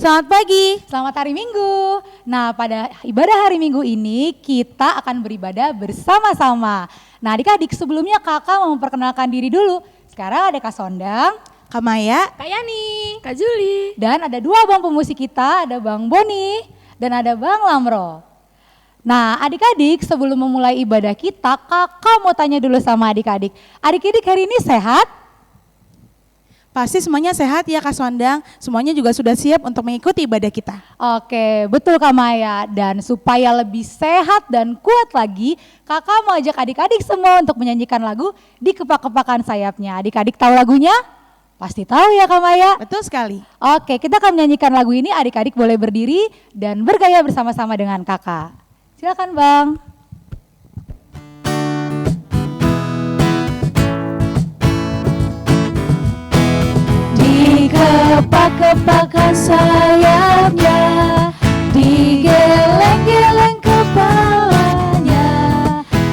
Selamat pagi, selamat hari Minggu. Nah, pada ibadah hari Minggu ini kita akan beribadah bersama-sama. Nah, adik-adik sebelumnya kakak mau memperkenalkan diri dulu. Sekarang ada Kak Sondang, Kak Maya, Kak Yani, Kak Juli. dan ada dua bang pemusik kita, ada Bang Boni dan ada Bang Lamro. Nah, adik-adik sebelum memulai ibadah kita, kakak mau tanya dulu sama adik-adik. Adik-adik hari ini sehat? pasti semuanya sehat ya Kak Sondang. Semuanya juga sudah siap untuk mengikuti ibadah kita. Oke, betul Kak Maya. Dan supaya lebih sehat dan kuat lagi, kakak mau ajak adik-adik semua untuk menyanyikan lagu Di Kepak-kepakan Sayapnya. Adik-adik tahu lagunya? Pasti tahu ya Kak Maya? Betul sekali. Oke, kita akan menyanyikan lagu ini, adik-adik boleh berdiri dan bergaya bersama-sama dengan kakak. Silakan Bang. Kepak-kepakan sayapnya, digeleng-geleng kepalanya,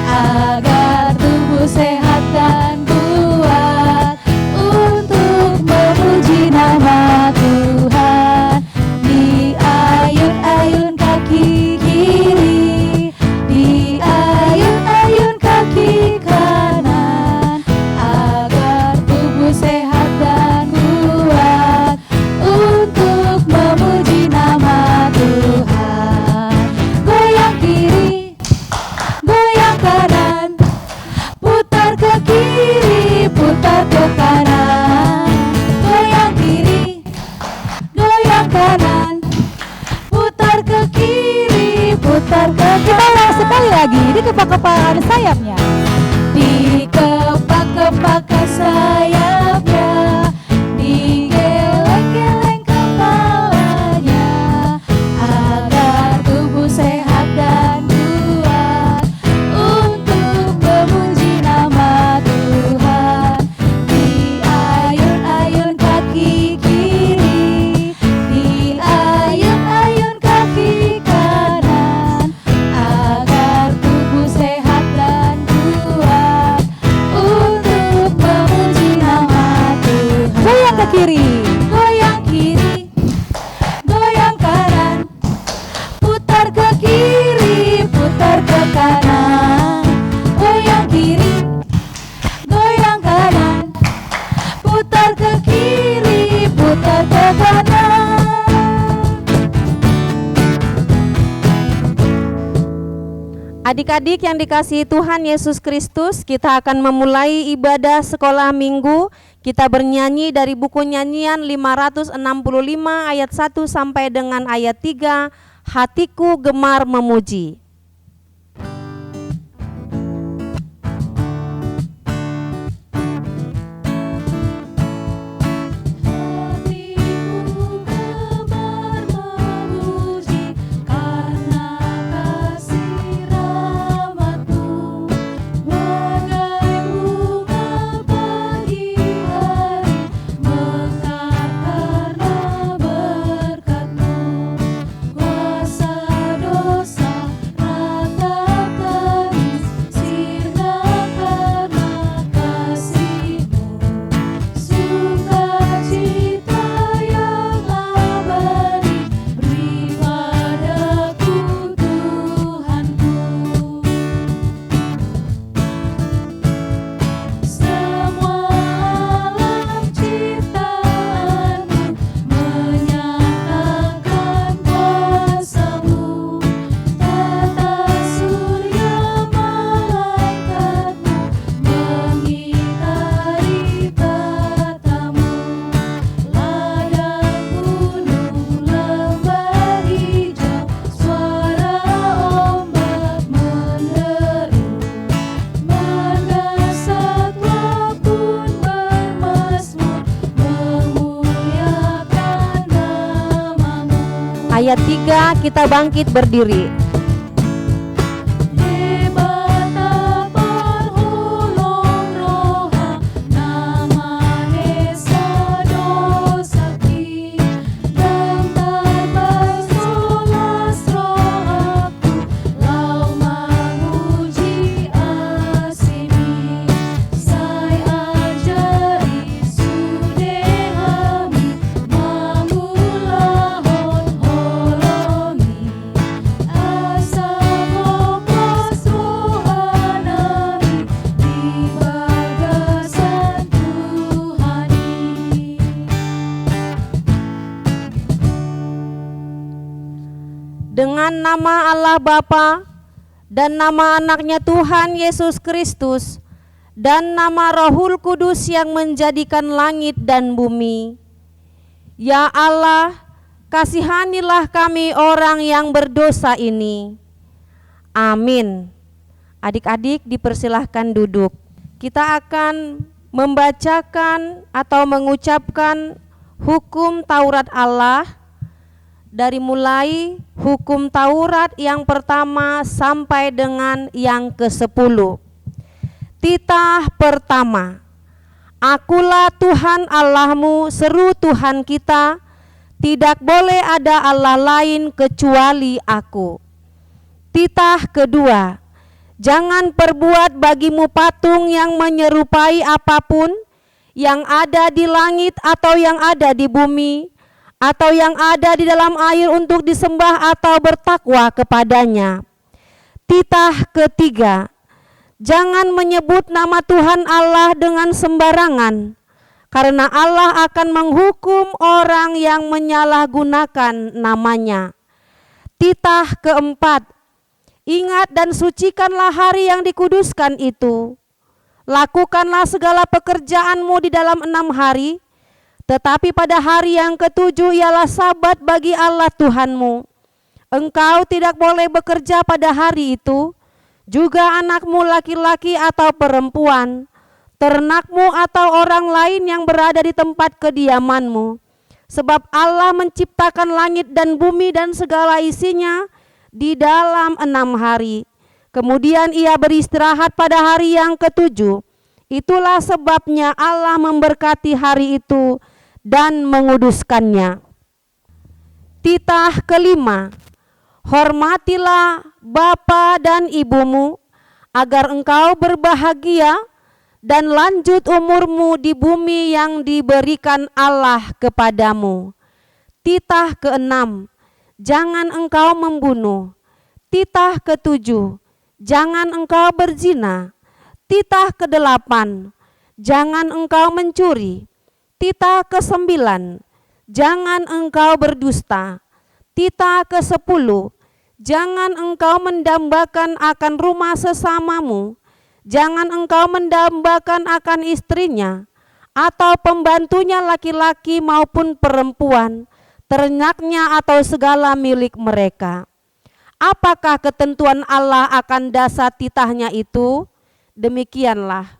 agar tubuh sehat dan kuat untuk memuji nama Tuhan. Diayun-ayun kaki kiri, diayun-ayun kaki kanan, agar tubuh sehat dan kuat untuk memuji nama Tuhan. Goyang kiri, goyang kanan, putar ke kiri, putar ke kanan. Goyang kiri, goyang kanan, putar ke kiri, putar ke kanan. Kita ulang sekali lagi, di kepak-kepakan sayapnya. Di kepak-kepakan sayapnya, digeleng-geleng kepalanya, agar tubuh sehat dan kuat untuk memuji nama Tuhan. Diayun-ayun kaki kiri, diayun-ayun kaki kanan, agar tubuh sehat dan kuat untuk memuji nama Tuhan. Goyang ke kiri. Goyang kiri, goyang kanan, putar ke kiri, putar ke kanan. Goyang kiri, goyang kanan, putar ke kiri, putar ke kanan. Adik-adik yang dikasihi Tuhan Yesus Kristus, kita akan memulai ibadah sekolah minggu. Kita bernyanyi dari buku nyanyian 565 ayat 1 sampai dengan ayat 3, Hatiku Gemar Memuji. Hatiku gemar memuji karena kasih rahmat-Mu, bagai bunga pagi hari, mekar karena berkat-Mu. Kuasa dosa ratap tangis, sirna karena kasih-Mu. Sukacita yang abadi beri padaku Tuhanku. Semua alam ciptaan-Mu menyatakan kuasa-Mu, tata surya malaikat-Mu mengitari tata-Mu. Ladang gunung lembah hijau, suara ombak menderu, marga satwa pun bermazmur memuliakan nama-Mu. Ayat 3, kita bangkit berdiri. Debata parholong roha, nama Esa dosaki, damtar bersolas rohaku, lau memuji asimi. Sai ajari sudehami, mamula dalam nama Allah Bapa dan nama anaknya Tuhan Yesus Kristus dan nama Rohul Kudus yang menjadikan langit dan bumi. Ya Allah, kasihanilah kami orang yang berdosa ini. Amin. Adik-adik dipersilahkan duduk. Kita akan membacakan atau mengucapkan hukum Taurat Allah dari mulai hukum Taurat yang pertama sampai dengan yang ke-10. Titah pertama. Akulah Tuhan Allahmu, seru Tuhan kita, tidak boleh ada Allah lain kecuali Aku. Titah kedua. Jangan perbuat bagimu patung yang menyerupai apapun yang ada di langit atau yang ada di bumi atau yang ada di dalam air untuk disembah atau bertakwa kepadanya. Titah ketiga. Jangan menyebut nama Tuhan Allah dengan sembarangan, karena Allah akan menghukum orang yang menyalahgunakan namanya. Titah keempat. Ingat dan sucikanlah hari yang dikuduskan itu. Lakukanlah segala pekerjaanmu di dalam 6 hari, tetapi pada hari yang ke-7 ialah Sabat bagi Allah Tuhanmu. Engkau tidak boleh bekerja pada hari itu, juga anakmu laki-laki atau perempuan, ternakmu atau orang lain yang berada di tempat kediamanmu. Sebab Allah menciptakan langit dan bumi dan segala isinya di dalam 6 hari. Kemudian ia beristirahat pada hari yang ke-7. Itulah sebabnya Allah memberkati hari itu dan menguduskannya. Titah kelima. Hormatilah bapa dan ibumu, agar engkau berbahagia dan lanjut umurmu di bumi yang diberikan Allah kepadamu. Titah keenam. Jangan engkau membunuh. Titah ke-7. Jangan engkau berzina. Titah ke-8. Jangan engkau mencuri. Titah ke-9. Jangan engkau berdusta. Titah ke-10. Jangan engkau mendambakan akan rumah sesamamu. Jangan engkau mendambakan akan istrinya atau pembantunya laki-laki maupun perempuan, ternaknya atau segala milik mereka. Apakah ketentuan Allah akan dasar titahnya itu? Demikianlah.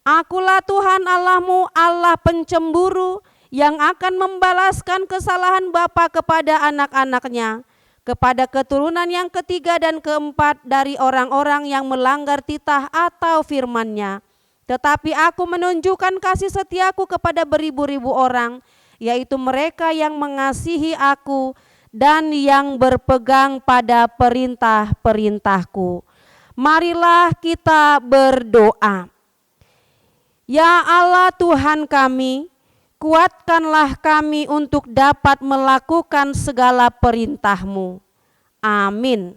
Akulah Tuhan Allahmu, Allah pencemburu, yang akan membalaskan kesalahan bapa kepada anak-anaknya, kepada keturunan yang ketiga dan keempat dari orang-orang yang melanggar titah atau firman-Nya. Tetapi Aku menunjukkan kasih setiaku kepada beribu-ribu orang, yaitu mereka yang mengasihi Aku dan yang berpegang pada perintah-perintahku. Marilah kita berdoa. Ya Allah Tuhan kami, kuatkanlah kami untuk dapat melakukan segala perintah-Mu. Amin.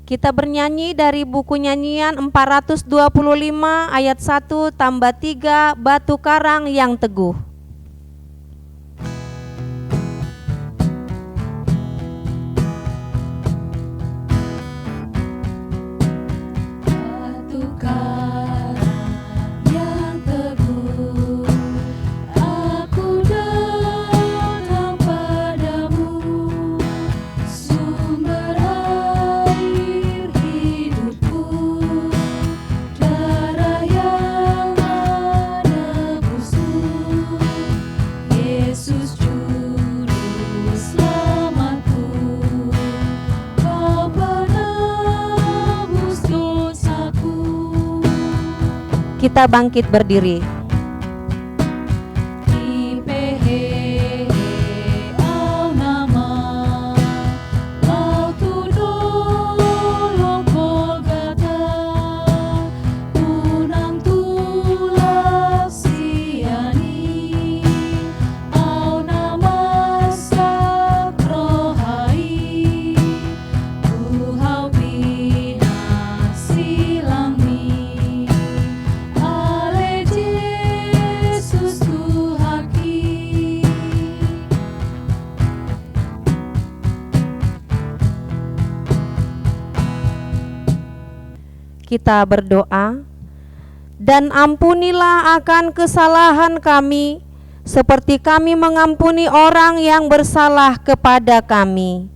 Kita bernyanyi dari buku nyanyian 425 ayat 1 tambah 3, Batu Karang yang Teguh. Batu karang yang teguh, aku datang padamu, sumber air hidupku, darah yang menebusku, Yesus Juru Selamatku, Kau penebus dosaku. Kita bangkit berdiri. Ipehe au nama lau tudolong Golgata, unang tulah siani au nama sakrohai, Tuhau bina silangmi ale Kita berdoa. Dan ampunilah akan kesalahan kami, seperti kami mengampuni orang yang bersalah kepada kami.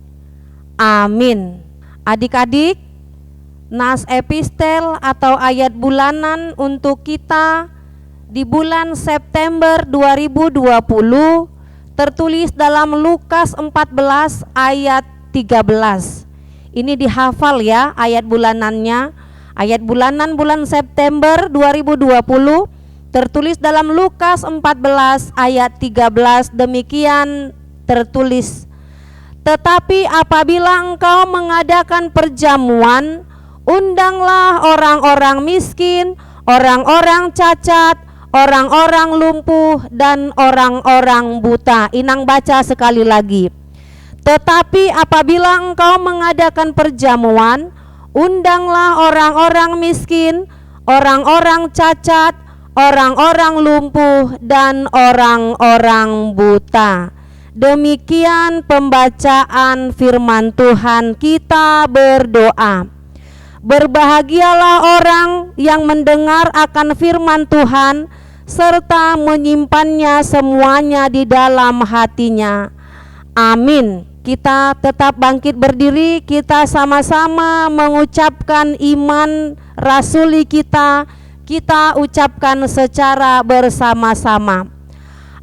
Amin. Adik-adik, nas epistel atau ayat bulanan untuk kita di bulan September 2020 tertulis dalam Lukas 14 ayat 13. Ini dihafal ya ayat bulanannya. Ayat bulanan bulan September 2020 tertulis dalam Lukas 14 ayat 13, demikian tertulis. Tetapi apabila engkau mengadakan perjamuan, undanglah orang-orang miskin, orang-orang cacat, orang-orang lumpuh, dan orang-orang buta. Inang baca sekali lagi. Tetapi apabila engkau mengadakan perjamuan, undanglah orang-orang miskin, orang-orang cacat, orang-orang lumpuh, dan orang-orang buta. Demikian pembacaan firman Tuhan. Kita berdoa. Berbahagialah orang yang mendengar akan firman Tuhan serta menyimpannya semuanya di dalam hatinya. Amin. Kita tetap bangkit berdiri, kita sama-sama mengucapkan iman rasuli kita ucapkan secara bersama-sama.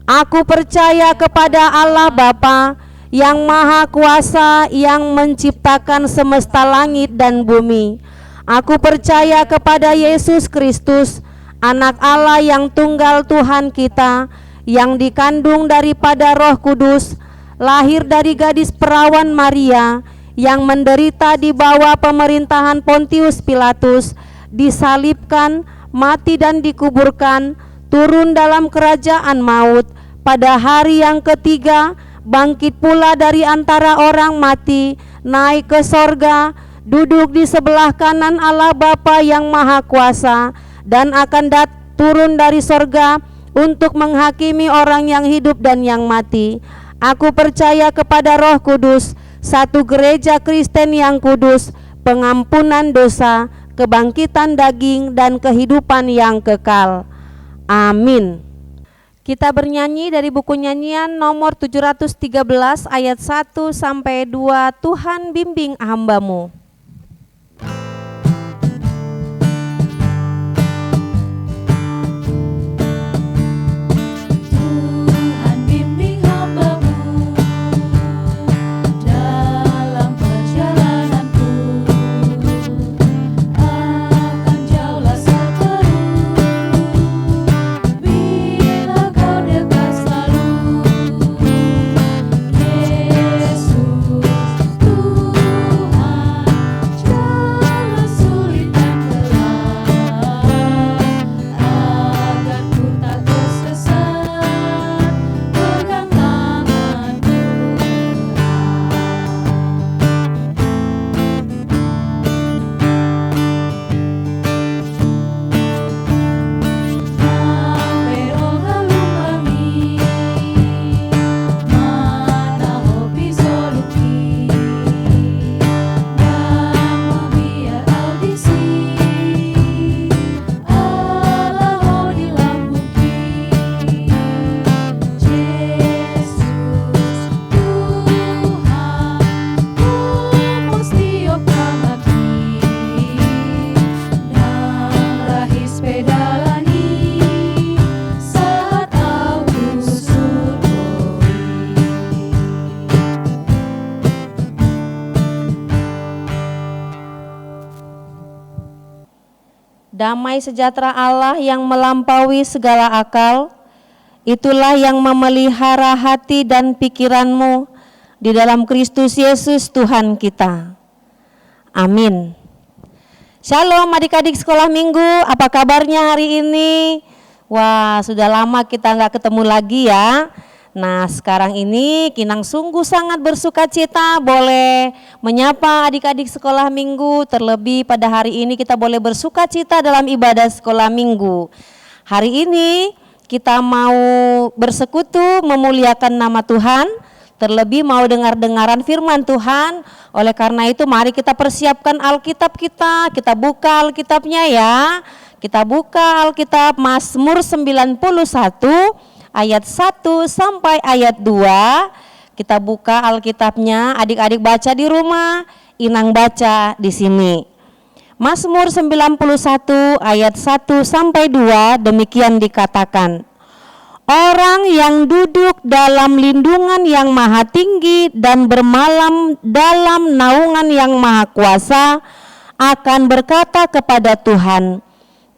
Aku percaya kepada Allah Bapa yang Maha Kuasa yang menciptakan semesta langit dan bumi. Aku percaya kepada Yesus Kristus, Anak Allah yang tunggal Tuhan kita, yang dikandung daripada Roh Kudus, lahir dari gadis perawan Maria, yang menderita di bawah pemerintahan Pontius Pilatus, disalibkan, mati dan dikuburkan, turun dalam kerajaan maut, pada hari yang ketiga bangkit pula dari antara orang mati, naik ke sorga, duduk di sebelah kanan Allah Bapa yang Maha Kuasa, dan akan turun dari sorga untuk menghakimi orang yang hidup dan yang mati. Aku percaya kepada Roh Kudus, satu gereja Kristen yang kudus, pengampunan dosa, kebangkitan daging, dan kehidupan yang kekal. Amin. Kita bernyanyi dari buku nyanyian nomor 713 ayat 1 sampai 2. Tuhan bimbing hamba-Mu. Damai sejahtera Allah yang melampaui segala akal, itulah yang memelihara hati dan pikiranmu di dalam Kristus Yesus Tuhan kita. Amin. Shalom adik-adik sekolah minggu, apa kabarnya hari ini? Wah, sudah lama kita nggak ketemu lagi ya. Nah, sekarang ini Kinang sungguh sangat bersuka cita boleh menyapa adik-adik sekolah minggu. Terlebih pada hari ini kita boleh bersuka cita dalam ibadah sekolah minggu. Hari ini kita mau bersekutu memuliakan nama Tuhan. Terlebih mau dengar-dengaran firman Tuhan. Oleh karena itu mari kita persiapkan Alkitab kita buka Alkitabnya ya. Kita buka Alkitab Mazmur 91 ayat 1 sampai ayat 2. Kita buka Alkitabnya, adik-adik baca di rumah, Inang baca di sini. Mazmur 91 ayat 1 sampai 2 demikian dikatakan. Orang yang duduk dalam lindungan yang maha tinggi dan bermalam dalam naungan yang maha kuasa akan berkata kepada Tuhan,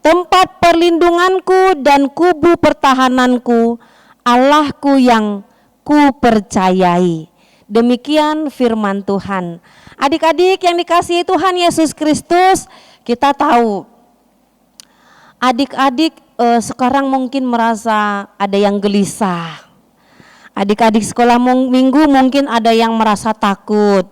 tempat perlindunganku dan kubu pertahananku, Allahku yang ku percayai. Demikian firman Tuhan. Adik-adik yang dikasihi Tuhan Yesus Kristus, kita tahu adik-adik sekarang mungkin merasa ada yang gelisah. Adik-adik sekolah minggu mungkin ada yang merasa takut.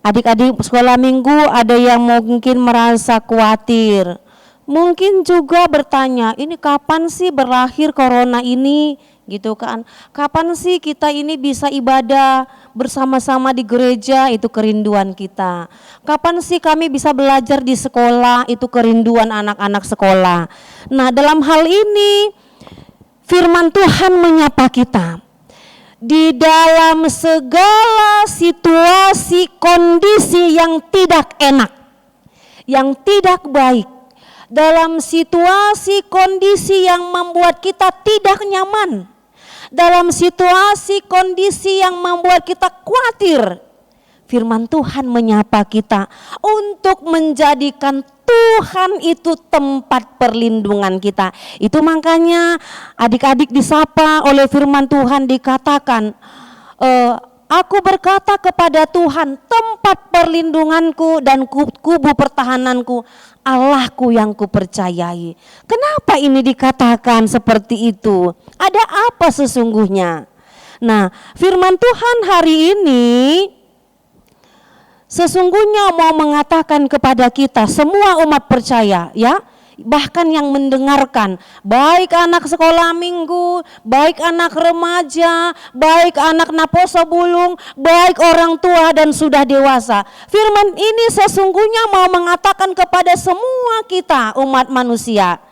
Adik-adik sekolah minggu ada yang mungkin merasa khawatir. Mungkin juga bertanya, ini kapan sih berakhir corona ini? Gitu kan, kapan sih kita ini bisa ibadah bersama-sama di gereja, itu kerinduan kita. Kapan sih kami bisa belajar di sekolah, itu kerinduan anak-anak sekolah. Nah, dalam hal ini firman Tuhan menyapa kita. Di dalam segala situasi kondisi yang tidak enak, yang tidak baik, dalam situasi kondisi yang membuat kita tidak nyaman, dalam situasi kondisi yang membuat kita khawatir, firman Tuhan menyapa kita untuk menjadikan Tuhan itu tempat perlindungan kita. Itu makanya adik-adik disapa oleh firman Tuhan dikatakan, aku berkata kepada Tuhan, tempat perlindunganku dan kubu pertahananku, Allahku yang kupercayai. Kenapa ini dikatakan seperti itu? Ada apa sesungguhnya? Nah, firman Tuhan hari ini sesungguhnya mau mengatakan kepada kita semua umat percaya ya, bahkan yang mendengarkan, baik anak sekolah minggu, baik anak remaja, baik anak naposo bulung, baik orang tua dan sudah dewasa. Firman ini sesungguhnya mau mengatakan kepada semua kita umat manusia,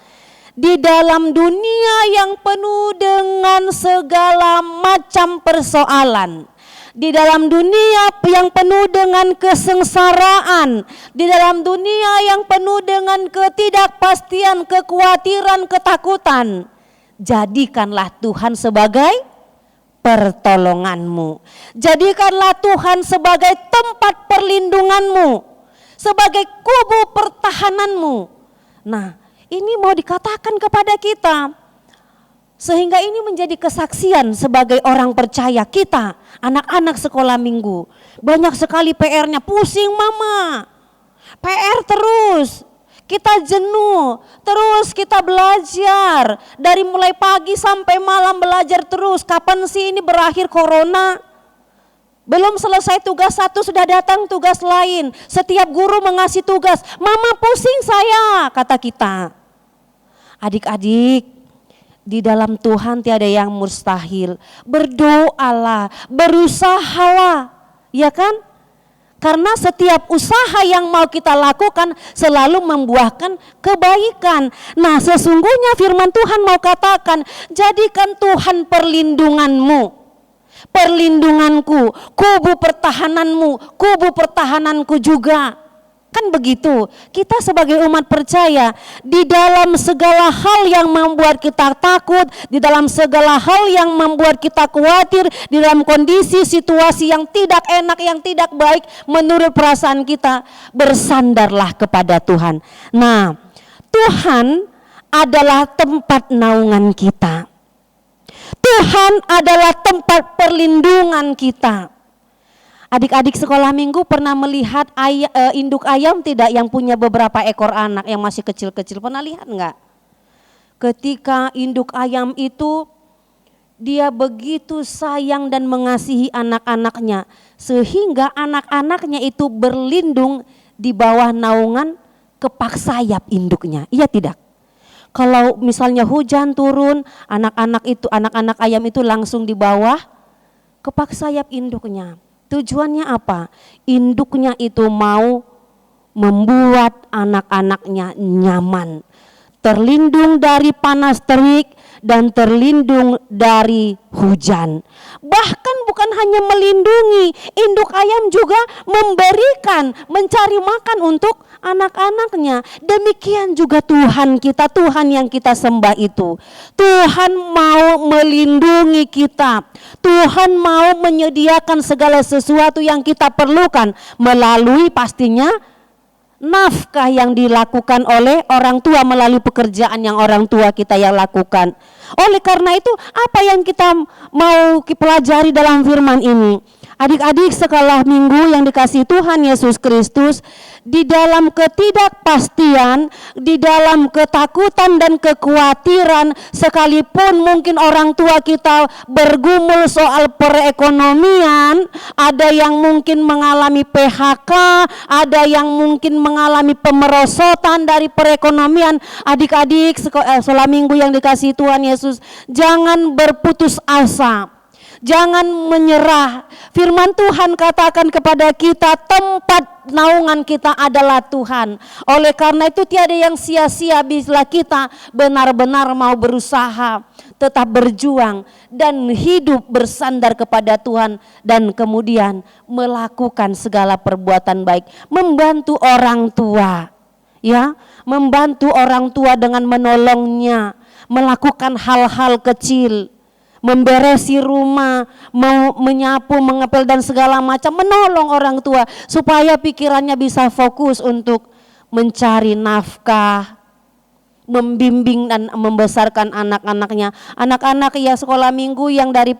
di dalam dunia yang penuh dengan segala macam persoalan, di dalam dunia yang penuh dengan kesengsaraan, di dalam dunia yang penuh dengan ketidakpastian, kekhawatiran, ketakutan, jadikanlah Tuhan sebagai pertolonganmu. Jadikanlah Tuhan sebagai tempat perlindunganmu, sebagai kubu pertahananmu. Nah, ini mau dikatakan kepada kita, sehingga ini menjadi kesaksian sebagai orang percaya kita, anak-anak sekolah minggu. Banyak sekali PR-nya, pusing mama, PR terus, kita jenuh, terus kita belajar, dari mulai pagi sampai malam belajar terus. Kapan sih ini berakhir corona? Belum selesai tugas satu sudah datang tugas lain. Setiap guru mengasih tugas, mama pusing saya, kata kita. Adik-adik, di dalam Tuhan tiada yang mustahil. Berdoalah, berusahalah, ya kan? Karena setiap usaha yang mau kita lakukan selalu membuahkan kebaikan. Nah, sesungguhnya firman Tuhan mau katakan, jadikan Tuhan perlindunganmu, perlindunganku, kubu pertahananmu, kubu pertahananku juga. Kan begitu, kita sebagai umat percaya, di dalam segala hal yang membuat kita takut, di dalam segala hal yang membuat kita khawatir, di dalam kondisi situasi yang tidak enak, yang tidak baik menurut perasaan kita, bersandarlah kepada Tuhan. Nah, Tuhan adalah tempat naungan kita. Tuhan adalah tempat perlindungan kita. Adik-adik sekolah minggu pernah melihat induk ayam tidak yang punya beberapa ekor anak yang masih kecil-kecil? Pernah lihat enggak? Ketika induk ayam itu dia begitu sayang dan mengasihi anak-anaknya, sehingga anak-anaknya itu berlindung di bawah naungan kepak sayap induknya. Iya tidak? Kalau misalnya hujan turun, anak-anak ayam itu langsung di bawah kepak sayap induknya. Tujuannya apa? Induknya itu mau membuat anak-anaknya nyaman, terlindung dari panas terik dan terlindung dari hujan. Bahkan bukan hanya melindungi, induk ayam juga memberikan, mencari makan untuk anak-anaknya. Demikian juga Tuhan kita, Tuhan yang kita sembah itu. Tuhan mau melindungi kita. Tuhan mau menyediakan segala sesuatu yang kita perlukan melalui pastinya nafkah yang dilakukan oleh orang tua melalui pekerjaan yang orang tua kita yang lakukan. Oleh karena itu, apa yang kita mau pelajari dalam firman ini? Adik-adik sekolah minggu yang dikasihi Tuhan Yesus Kristus, di dalam ketidakpastian, di dalam ketakutan dan kekhawatiran, sekalipun mungkin orang tua kita bergumul soal perekonomian, ada yang mungkin mengalami PHK, ada yang mungkin mengalami pemerosotan dari perekonomian. Adik-adik sekolah minggu yang dikasihi Tuhan Yesus, jangan berputus asa. Jangan menyerah. Firman Tuhan katakan kepada kita, tempat naungan kita adalah Tuhan. Oleh karena itu tiada yang sia-sia bila kita benar-benar mau berusaha, tetap berjuang dan hidup bersandar kepada Tuhan, dan kemudian melakukan segala perbuatan baik, membantu orang tua. Ya, membantu orang tua dengan menolongnya, melakukan hal-hal kecil, memberesi rumah, menyapu, mengepel dan segala macam, menolong orang tua supaya pikirannya bisa fokus untuk mencari nafkah, membimbing dan membesarkan anak-anaknya. Anak-anak ya sekolah minggu yang dari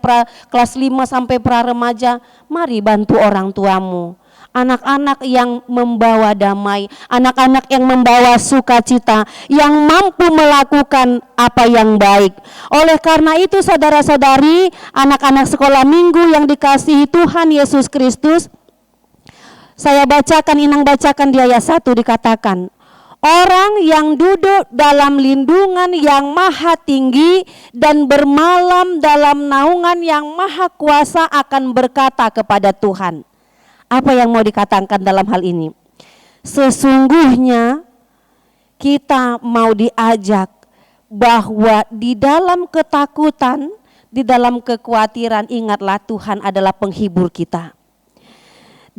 kelas 5 sampai pra-remaja, mari bantu orang tuamu. Anak-anak yang membawa damai, anak-anak yang membawa sukacita, yang mampu melakukan apa yang baik. Oleh karena itu saudara-saudari, anak-anak sekolah minggu yang dikasihi Tuhan Yesus Kristus, saya bacakan, Inang bacakan di ayat 1 dikatakan, orang yang duduk dalam lindungan yang maha tinggi dan bermalam dalam naungan yang maha kuasa akan berkata kepada Tuhan. Apa yang mau dikatakan dalam hal ini? Sesungguhnya kita mau diajak bahwa di dalam ketakutan, di dalam kekhawatiran, ingatlah Tuhan adalah penghibur kita.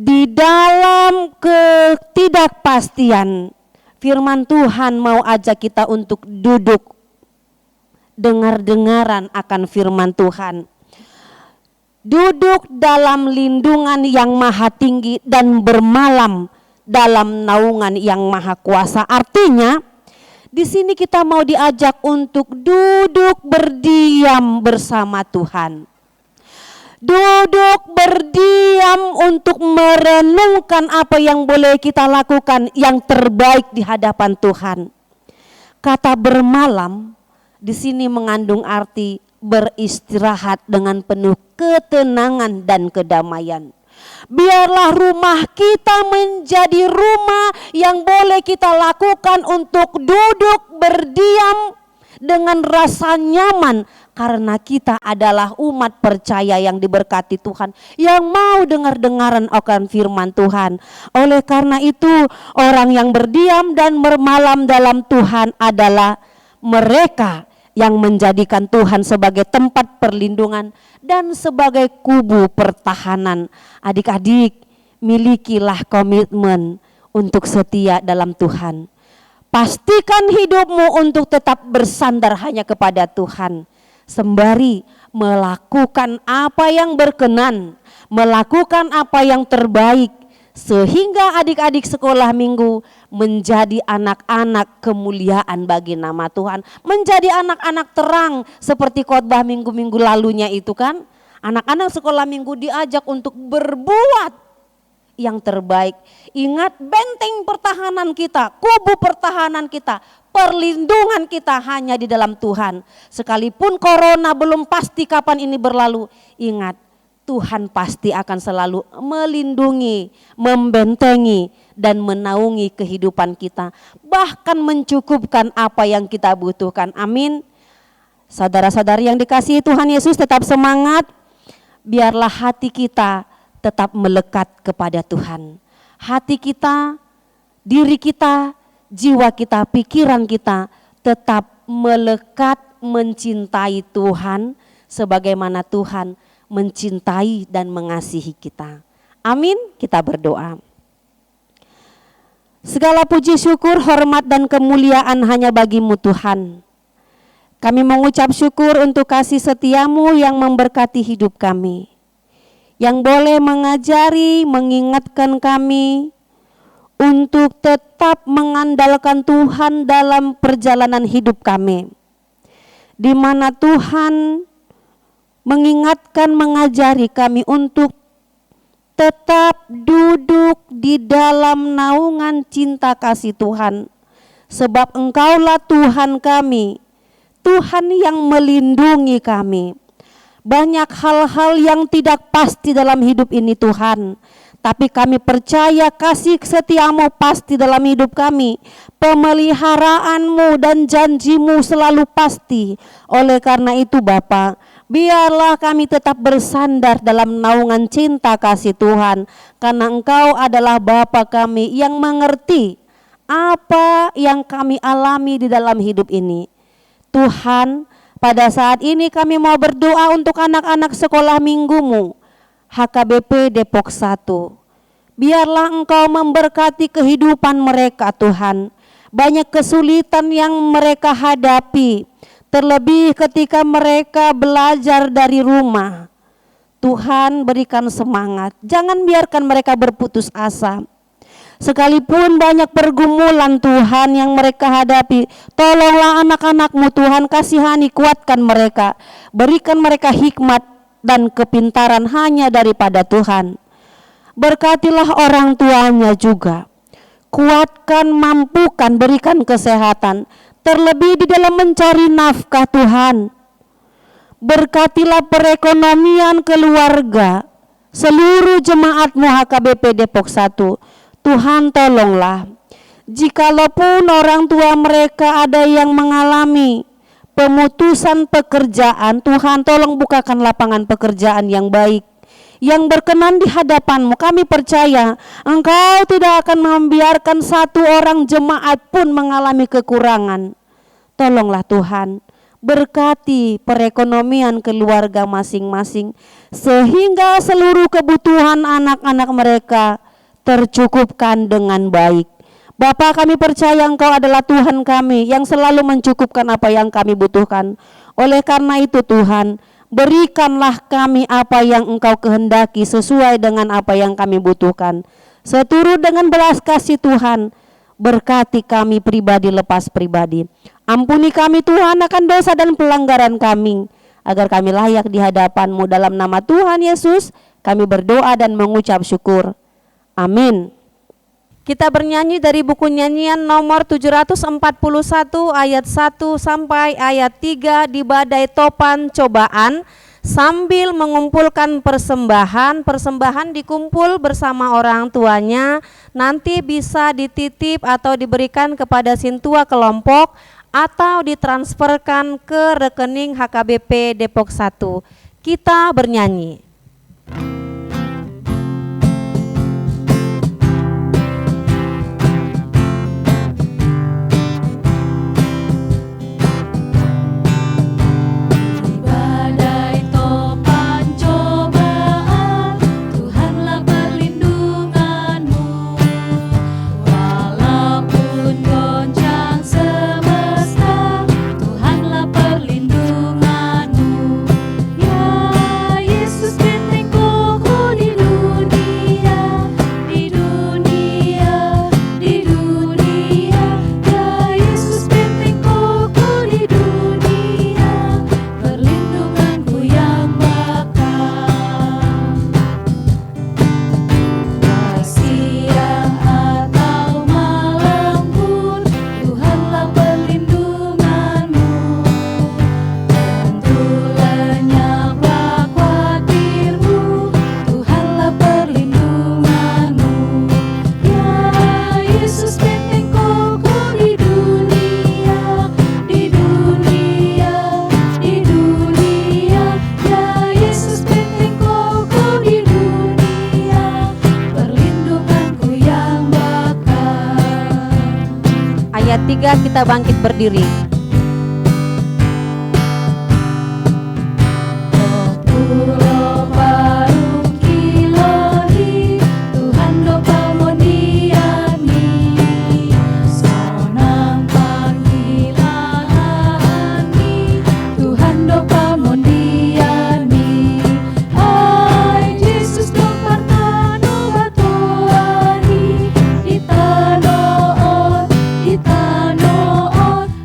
Di dalam ketidakpastian, firman Tuhan mau ajak kita untuk duduk dengar-dengaran akan firman Tuhan. Duduk dalam lindungan yang maha tinggi dan bermalam dalam naungan yang maha kuasa. Artinya di sini kita mau diajak untuk duduk berdiam bersama Tuhan. Duduk berdiam untuk merenungkan apa yang boleh kita lakukan yang terbaik di hadapan Tuhan. Kata bermalam di sini mengandung arti beristirahat dengan penuh ketenangan dan kedamaian. Biarlah rumah kita menjadi rumah yang boleh kita lakukan untuk duduk berdiam dengan rasa nyaman, karena kita adalah umat percaya yang diberkati Tuhan, yang mau dengar-dengaran akan firman Tuhan. Oleh karena itu, orang yang berdiam dan bermalam dalam Tuhan adalah mereka yang menjadikan Tuhan sebagai tempat perlindungan dan sebagai kubu pertahanan. Adik-adik, milikilah komitmen untuk setia dalam Tuhan. Pastikan hidupmu untuk tetap bersandar hanya kepada Tuhan, sembari melakukan apa yang berkenan, melakukan apa yang terbaik, sehingga adik-adik sekolah minggu menjadi anak-anak kemuliaan bagi nama Tuhan, menjadi anak-anak terang seperti khotbah minggu-minggu lalunya itu kan. Anak-anak sekolah minggu diajak untuk berbuat yang terbaik. Ingat, benteng pertahanan kita, kubu pertahanan kita, perlindungan kita hanya di dalam Tuhan. Sekalipun corona belum pasti kapan ini berlalu, ingat, Tuhan pasti akan selalu melindungi, membentengi, dan menaungi kehidupan kita. Bahkan mencukupkan apa yang kita butuhkan. Amin. Saudara-saudari yang dikasihi Tuhan Yesus, tetap semangat. biarlah hati kita tetap melekat kepada Tuhan. Hati kita, diri kita, jiwa kita, pikiran kita tetap melekat mencintai Tuhan sebagaimana Tuhan mencintai dan mengasihi kita. Amin, kita berdoa. Segala puji syukur, hormat dan kemuliaan hanya bagi-Mu Tuhan. Kami mengucap syukur untuk kasih setia-Mu yang memberkati hidup kami, yang boleh mengajari, mengingatkan kami untuk tetap mengandalkan Tuhan dalam perjalanan hidup kami, di mana Tuhan mengingatkan, mengajari kami untuk tetap duduk di dalam naungan cinta kasih Tuhan. Sebab Engkaulah Tuhan kami, Tuhan yang melindungi kami. Banyak hal-hal yang tidak pasti dalam hidup ini Tuhan, tapi kami percaya kasih setia-Mu pasti dalam hidup kami. Pemeliharaan-Mu dan janji-Mu selalu pasti. Oleh karena itu Bapa, biarlah kami tetap bersandar dalam naungan cinta kasih Tuhan, karena Engkau adalah Bapa kami yang mengerti apa yang kami alami di dalam hidup ini. Tuhan, pada saat ini kami mau berdoa untuk anak-anak sekolah minggu-Mu HKBP Depok 1. Biarlah Engkau memberkati kehidupan mereka Tuhan. Banyak kesulitan yang mereka hadapi, terlebih ketika mereka belajar dari rumah. Tuhan, berikan semangat, jangan biarkan mereka berputus asa. Sekalipun banyak pergumulan Tuhan yang mereka hadapi, tolonglah anak-anak-Mu Tuhan, kasihani, kuatkan mereka. Berikan mereka hikmat dan kepintaran hanya daripada Tuhan. Berkatilah orang tuanya juga. Kuatkan, mampukan, berikan kesehatan, terlebih di dalam mencari nafkah Tuhan. Berkatilah perekonomian keluarga seluruh jemaat-Mu HKBP Depok 1. Tuhan, tolonglah. Jikalaupun orang tua mereka ada yang mengalami pemutusan pekerjaan, Tuhan tolong bukakan lapangan pekerjaan yang baik, yang berkenan di hadapan-Mu. Kami percaya Engkau tidak akan membiarkan satu orang jemaat pun mengalami kekurangan. Tolonglah Tuhan, berkati perekonomian keluarga masing-masing, sehingga seluruh kebutuhan anak-anak mereka tercukupkan dengan baik. Bapa, kami percaya Engkau adalah Tuhan kami yang selalu mencukupkan apa yang kami butuhkan. Oleh karena itu Tuhan, berikanlah kami apa yang Engkau kehendaki sesuai dengan apa yang kami butuhkan. Seturut dengan belas kasih Tuhan, berkati kami pribadi lepas pribadi. Ampuni kami Tuhan akan dosa dan pelanggaran kami, agar kami layak di hadapan-Mu. Dalam nama Tuhan Yesus kami berdoa dan mengucap syukur. Amin. Kita bernyanyi dari buku nyanyian nomor 741 ayat 1 sampai ayat 3 di badai topan cobaan, sambil mengumpulkan persembahan. Persembahan dikumpul bersama orang tuanya, nanti bisa dititip atau diberikan kepada sintua kelompok atau ditransferkan ke rekening HKBP Depok 1. Kita bernyanyi. Yesus kita bangkit berdiri. Pulo parung kiloni Tuhan do pamondiani sonang pangilani Tuhan do pamondiani ai Yesus do partano batuani itanoon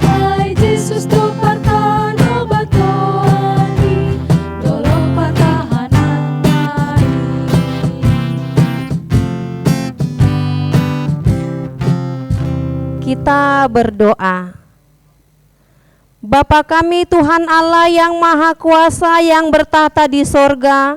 ai Yesus do partano batuani tolong pertahanan baik. Kita berdoa. Bapa kami Tuhan Allah yang Maha Kuasa yang bertahta di sorga,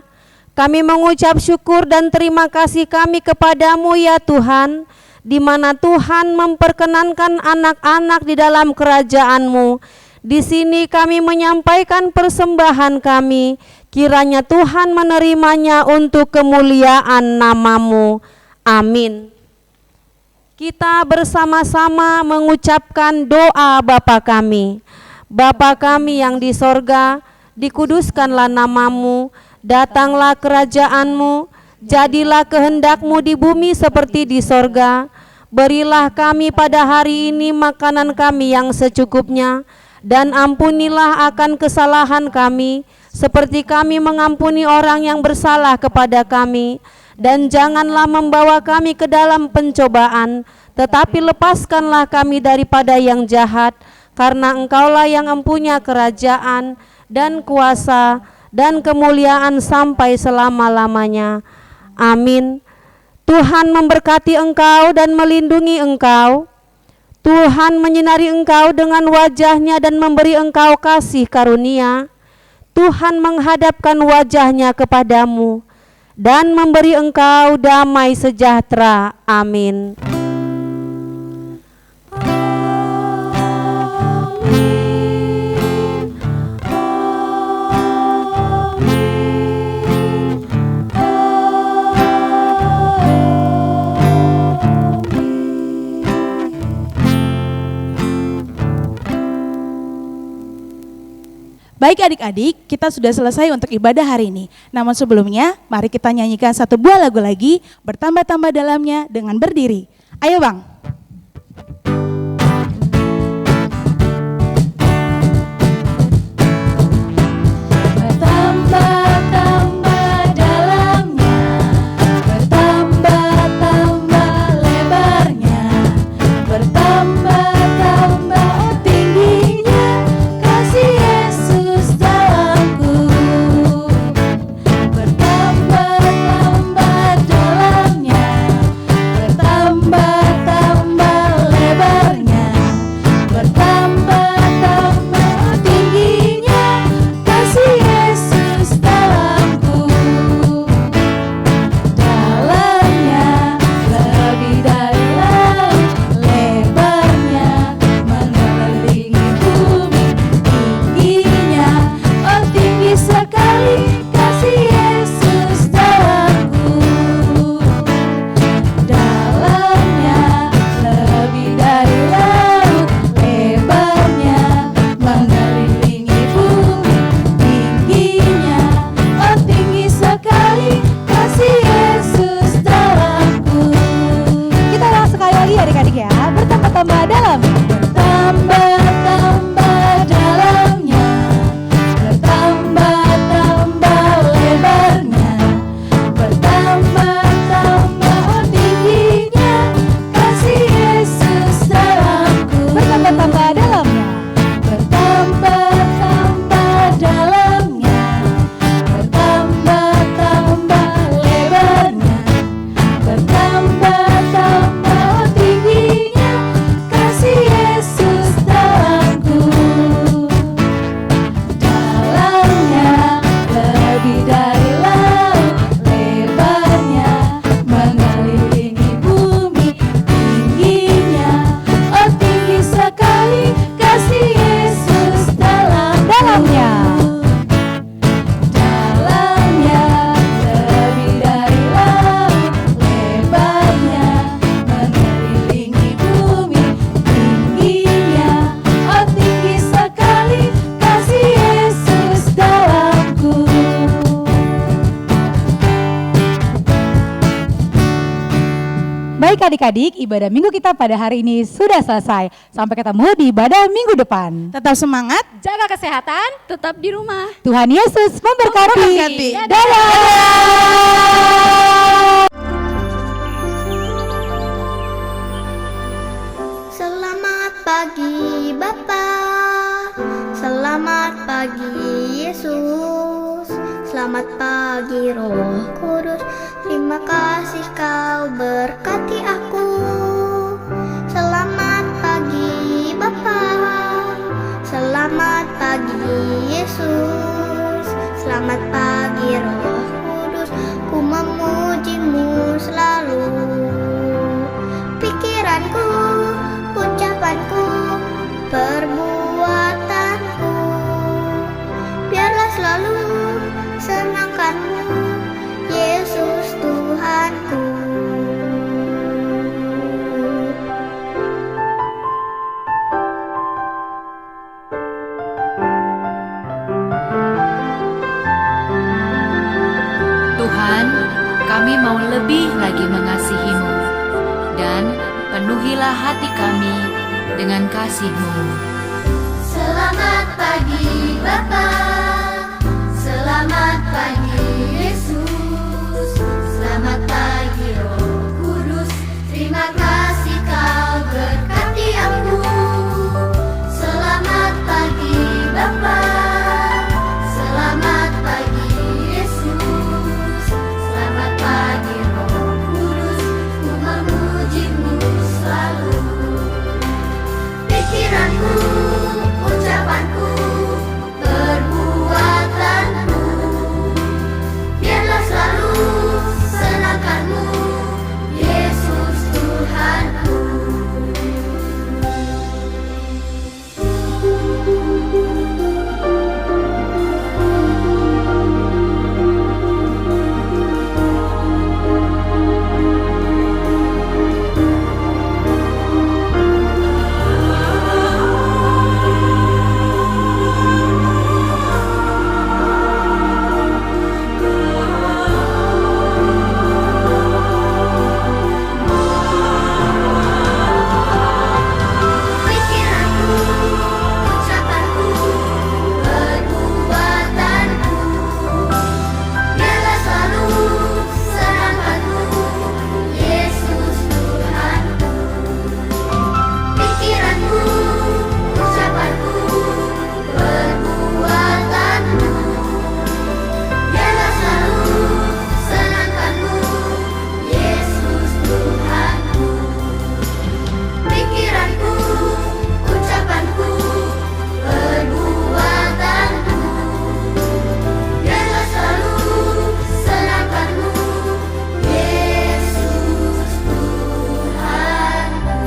kami mengucap syukur dan terima kasih kami kepadamu ya Tuhan, di mana Tuhan memperkenankan anak-anak di dalam kerajaan-Mu. Di sini kami menyampaikan persembahan kami, kiranya Tuhan menerimanya untuk kemuliaan nama-Mu. Amin. Kita bersama-sama mengucapkan doa Bapa kami. Bapa kami yang di sorga, dikuduskanlah nama-Mu, datanglah kerajaan-Mu, jadilah kehendak-Mu di bumi seperti di sorga. Berilah kami pada hari ini makanan kami yang secukupnya, dan ampunilah akan kesalahan kami, seperti kami mengampuni orang yang bersalah kepada kami. Dan janganlah membawa kami ke dalam pencobaan, tetapi lepaskanlah kami daripada yang jahat, karena Engkaulah yang mempunyai kerajaan dan kuasa dan kemuliaan sampai selama-lamanya. Amin. Tuhan memberkati engkau dan melindungi engkau. Tuhan menyinari engkau dengan wajah-Nya dan memberi engkau kasih karunia. Tuhan menghadapkan wajah-Nya kepadamu dan memberi engkau damai sejahtera. Amin. Baik adik-adik, kita sudah selesai untuk ibadah hari ini. Namun sebelumnya, mari kita nyanyikan satu buah lagu lagi, bertambah-tambah dalamnya dengan berdiri. Ayo Bang. Bertambah-tambah dalamnya, bertambah-tambah lebarnya, bertambah-tambah tingginya kasih Yesus dalamku. Bertambah-tambah dalamnya, bertambah-tambah adik-adik, ibadah minggu kita pada hari ini sudah selesai. Sampai ketemu di ibadah minggu depan. Tetap semangat. Jaga kesehatan, tetap di rumah. Tuhan Yesus memberkati. Memberkati. Dadah. Selamat pagi Bapa, selamat pagi Yesus, selamat pagi Roh Kudus. Terima kasih kau berkati aku. Selamat pagi Bapa, selamat pagi Yesus, selamat pagi Roh Kudus. Ku memujimu selalu. Pikiranku, ucapanku, perbuatanku, biarlah selalu senangkanmu, Yesus Tuhanku. Tuhan, kami mau lebih lagi mengasihi-Mu, dan penuhilah hati kami dengan kasih-Mu. Selamat pagi Bapa, selamat pagi Yesus, selamat pagi Roh Kudus. Terima kasih kau berkati aku. Selamat pagi Bapa, selamat pagi Yesus, selamat pagi Roh Kudus. Ku memujimu selalu. Pikiranku, ucapanku, perbuatanku, biarlah selalu senangkanmu, Yesus Tuhanku. Pikiranku, ucapanku, perbuatanku, biarlah selalu senangkanmu, Yesus Tuhanku. Pikiranku, ucapanku, perbuatanku, biarlah selalu senangkanmu, Yesus Tuhanku. Pikiranku, ucapanku, perbuatanku, biarlah selalu senangkanmu, Yesus Tuhanku.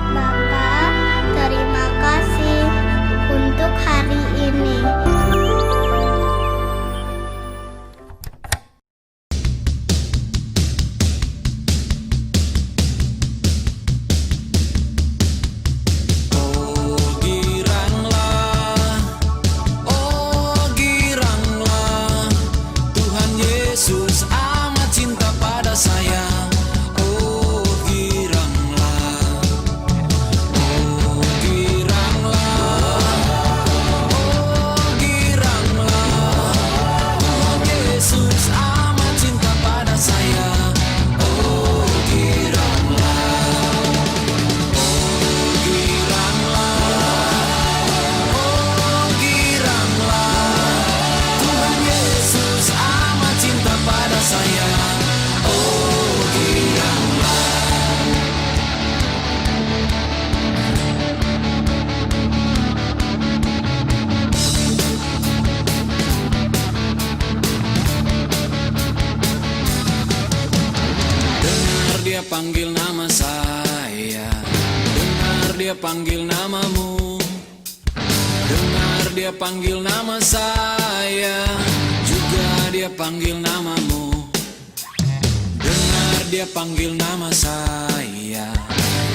Bapak, terima kasih untuk hari ini. Giranglah, Tuhan Yesus amat cinta pada saya. Oh giranglah, oh giranglah, oh giranglah, Tuhan Yesus amat cinta pada saya. Oh giranglah, oh giranglah, Tuhan Yesus amat cinta pada saya. Oh giranglah. Dengar dia panggil nama saya, dengar dia panggil namamu, dengar dia panggil nama saya, juga dia panggil namamu. Dengar dia panggil nama saya,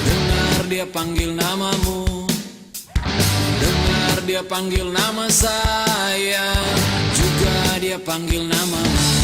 dengar dia panggil namamu. Dengar dia panggil nama saya, juga dia panggil namamu.